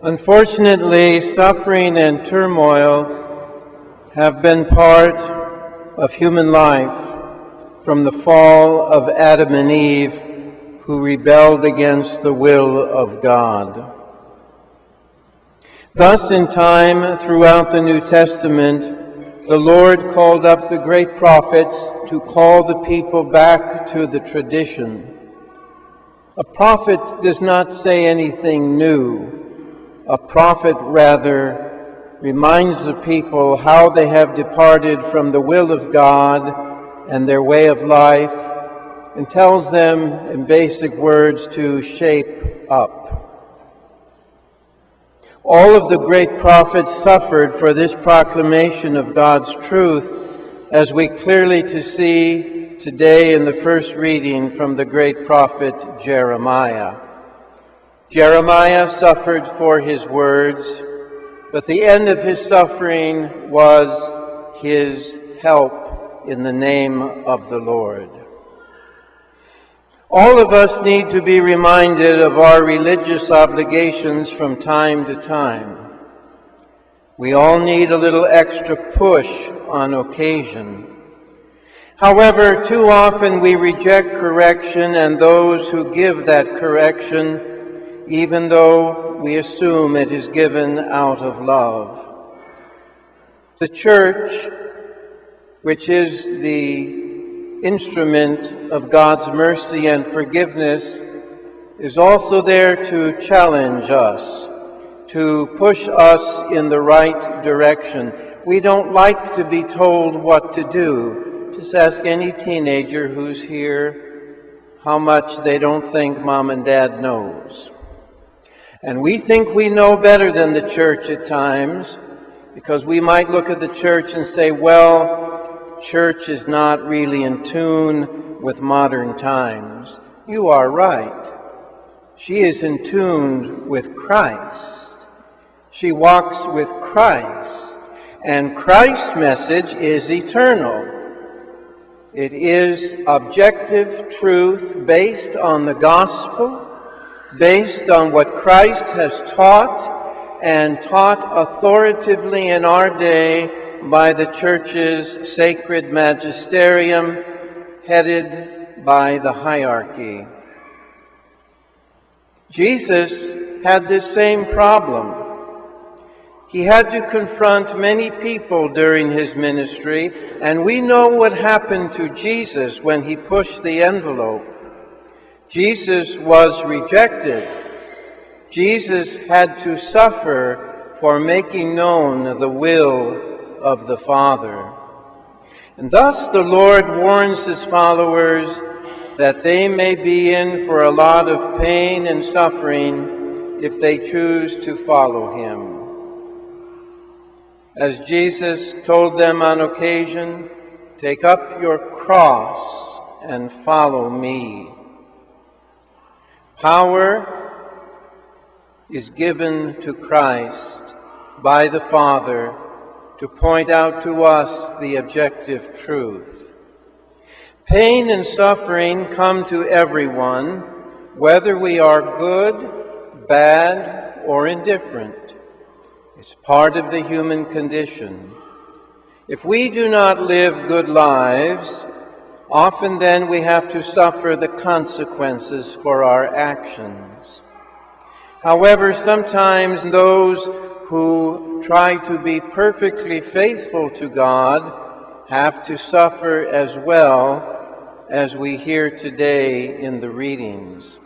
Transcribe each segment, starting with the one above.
Unfortunately, suffering and turmoil have been part of human life from the fall of Adam and Eve, who rebelled against the will of God. Thus, in time throughout the New Testament, the Lord called up the great prophets to call the people back to the tradition. A prophet does not say anything new. A prophet, rather, reminds the people how they have departed from the will of God and their way of life, and tells them in basic words to shape up. All of the great prophets suffered for this proclamation of God's truth, as we clearly see today in the first reading from the great prophet Jeremiah. Jeremiah suffered for his words, but the end of his suffering was his help in the name of the Lord. All of us need to be reminded of our religious obligations from time to time. We all need a little extra push on occasion. However, too often we reject correction and those who give that correction, even though we assume it is given out of love. The church, which is the instrument of God's mercy and forgiveness, is also there to challenge us, to push us in the right direction. We don't like to be told what to do. Just ask any teenager who's here how much they don't think mom and dad knows. And we think we know better than the church at times, because we might look at the church and say, well, church is not really in tune with modern times. You are right. She is in tune with Christ. She walks with Christ. And Christ's message is eternal. It is objective truth based on the gospel, based on what Christ has taught, and taught authoritatively in our day by the Church's sacred magisterium, headed by the hierarchy. Jesus had this same problem. He had to confront many people during his ministry, and we know what happened to Jesus when he pushed the envelope. Jesus was rejected. Jesus had to suffer for making known the will of the Father. And thus the Lord warns his followers that they may be in for a lot of pain and suffering if they choose to follow him. As Jesus told them on occasion, "Take up your cross and follow me." Power is given to Christ by the Father to point out to us the objective truth. Pain and suffering come to everyone, whether we are good, bad, or indifferent. It's part of the human condition. If we do not live good lives, often then we have to suffer the consequences for our actions. However, sometimes those who try to be perfectly faithful to God have to suffer as well, as we hear today in the readings.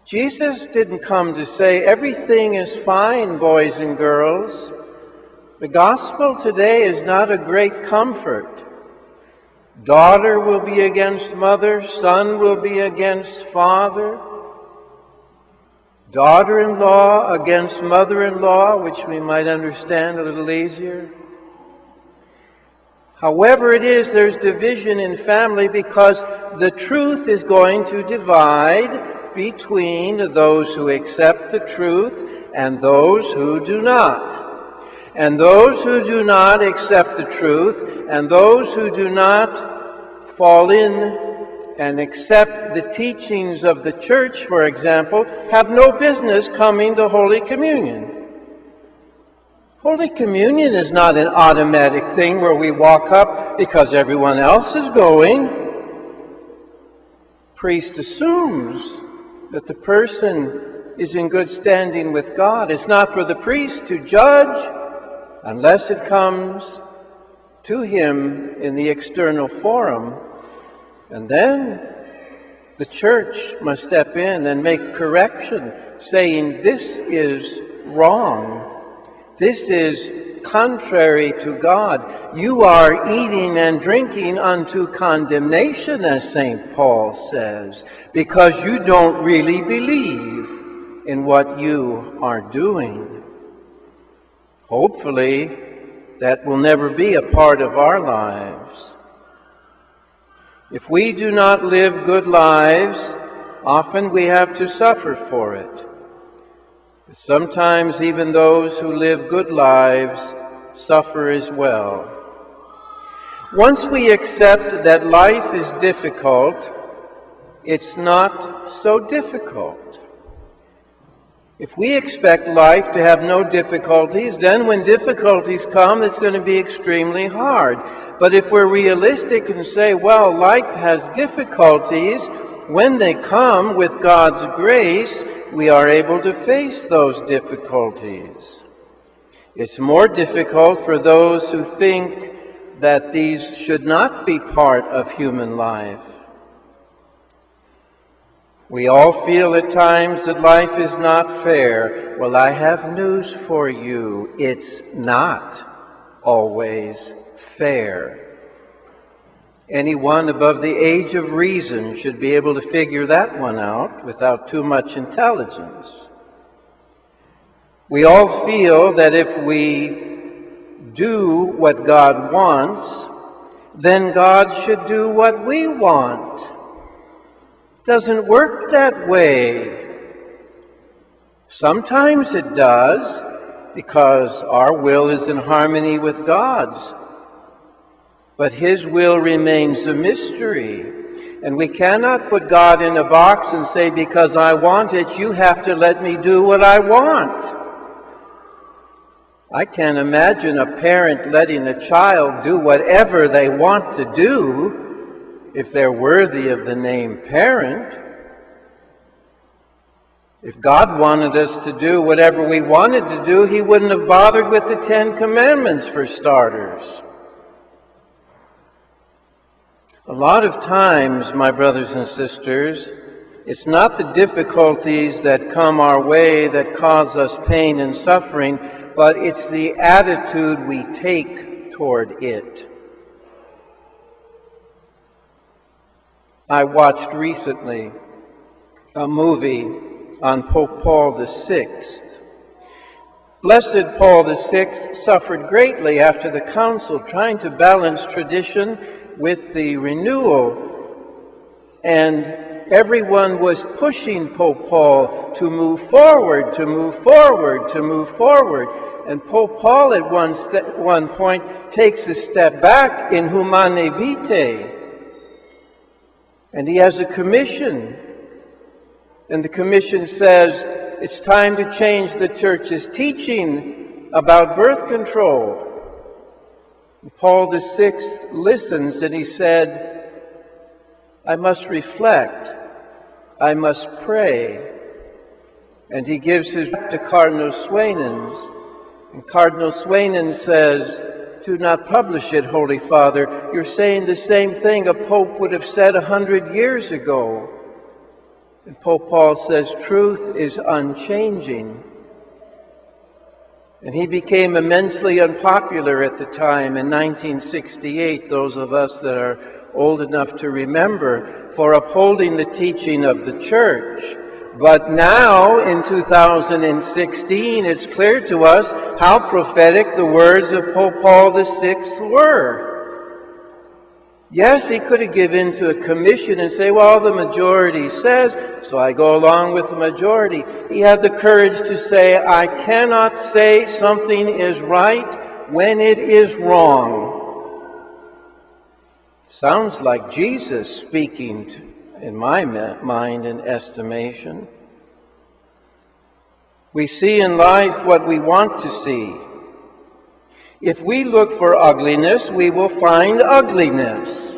Jesus didn't come to say, everything is fine, boys and girls. The gospel today is not a great comfort. Daughter will be against mother, son will be against father, daughter-in-law against mother-in-law, which we might understand a little easier. However it is, there's division in family because the truth is going to divide between those who accept the truth and those who do not. And those who do not accept the truth and those who do not fall in and accept the teachings of the church, for example, have no business coming to Holy Communion. Holy Communion is not an automatic thing where we walk up because everyone else is going. Priest assumes that the person is in good standing with God. It's not for the priest to judge unless it comes to him in the external forum. And then the church must step in and make correction, saying, this is wrong. This is contrary to God. You are eating and drinking unto condemnation, as St. Paul says, because you don't really believe in what you are doing. Hopefully, that will never be a part of our lives. If we do not live good lives, often we have to suffer for it. Sometimes even those who live good lives suffer as well. Once we accept that life is difficult, it's not so difficult. If we expect life to have no difficulties, then when difficulties come, it's going to be extremely hard. But if we're realistic and say, well, life has difficulties, when they come with God's grace, we are able to face those difficulties. It's more difficult for those who think that these should not be part of human life. We all feel at times that life is not fair. Well, I have news for you. It's not always fair. Anyone above the age of reason should be able to figure that one out without too much intelligence. We all feel that if we do what God wants, then God should do what we want. It doesn't work that way. Sometimes it does, because our will is in harmony with God's. But His will remains a mystery. And we cannot put God in a box and say, because I want it, you have to let me do what I want. I can't imagine a parent letting a child do whatever they want to do if they're worthy of the name parent. If God wanted us to do whatever we wanted to do, He wouldn't have bothered with the 10 Commandments for starters. A lot of times, my brothers and sisters, it's not the difficulties that come our way that cause us pain and suffering, but it's the attitude we take toward it. I watched recently a movie on Pope Paul VI. Blessed Paul VI suffered greatly after the council, trying to balance tradition with the renewal, and everyone was pushing Pope Paul to move forward, to move forward, to move forward. And Pope Paul at one point takes a step back in Humane Vitae, and he has a commission. And the commission says, it's time to change the church's teaching about birth control. And Paul VI listens, and he said, I must reflect. I must pray. And he gives his to Cardinal Swainens. And Cardinal Swainen says, do not publish it, Holy Father. You're saying the same thing a pope would have said 100 years ago. And Pope Paul says, truth is unchanging. And he became immensely unpopular at the time in 1968, those of us that are old enough to remember, for upholding the teaching of the Church. But now, in 2016, it's clear to us how prophetic the words of Pope Paul VI were. Yes, he could have given in to a commission and say, well, the majority says, so I go along with the majority. He had the courage to say, I cannot say something is right when it is wrong. Sounds like Jesus speaking in my mind and estimation. We see in life what we want to see. If we look for ugliness, we will find ugliness.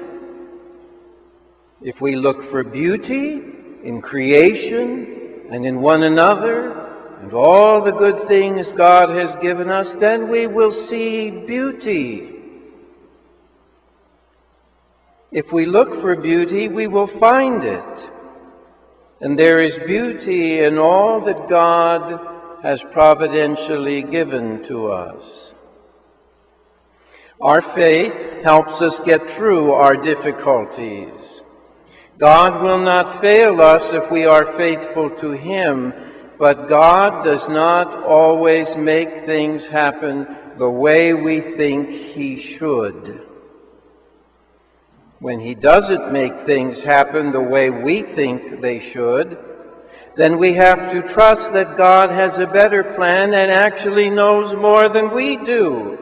If we look for beauty in creation and in one another and all the good things God has given us, then we will see beauty. If we look for beauty, we will find it. And there is beauty in all that God has providentially given to us. Our faith helps us get through our difficulties. God will not fail us if we are faithful to Him, but God does not always make things happen the way we think He should. When He doesn't make things happen the way we think they should, then we have to trust that God has a better plan and actually knows more than we do.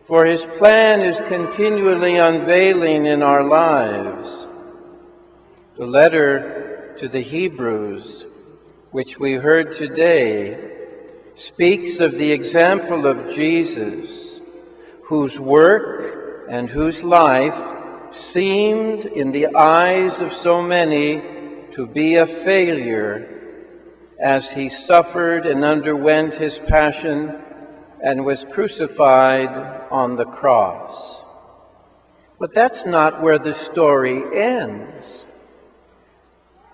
For His plan is continually unveiling in our lives. The letter to the Hebrews, which we heard today, speaks of the example of Jesus, whose work and whose life seemed in the eyes of so many to be a failure as He suffered and underwent His passion and was crucified on the cross. But that's not where the story ends.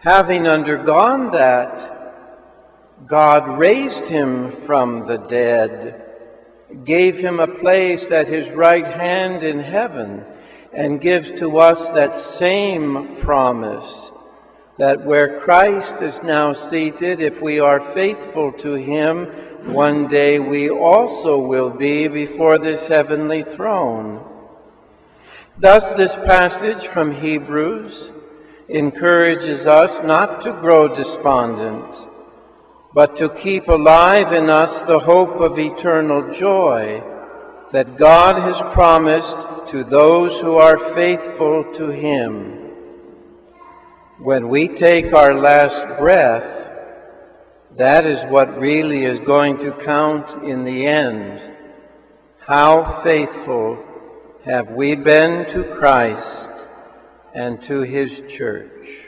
Having undergone that, God raised Him from the dead, gave Him a place at His right hand in heaven, and gives to us that same promise, that where Christ is now seated, if we are faithful to Him, one day we also will be before this heavenly throne. Thus, this passage from Hebrews encourages us not to grow despondent, but to keep alive in us the hope of eternal joy that God has promised to those who are faithful to Him. When we take our last breath, that is what really is going to count in the end. How faithful have we been to Christ and to His church?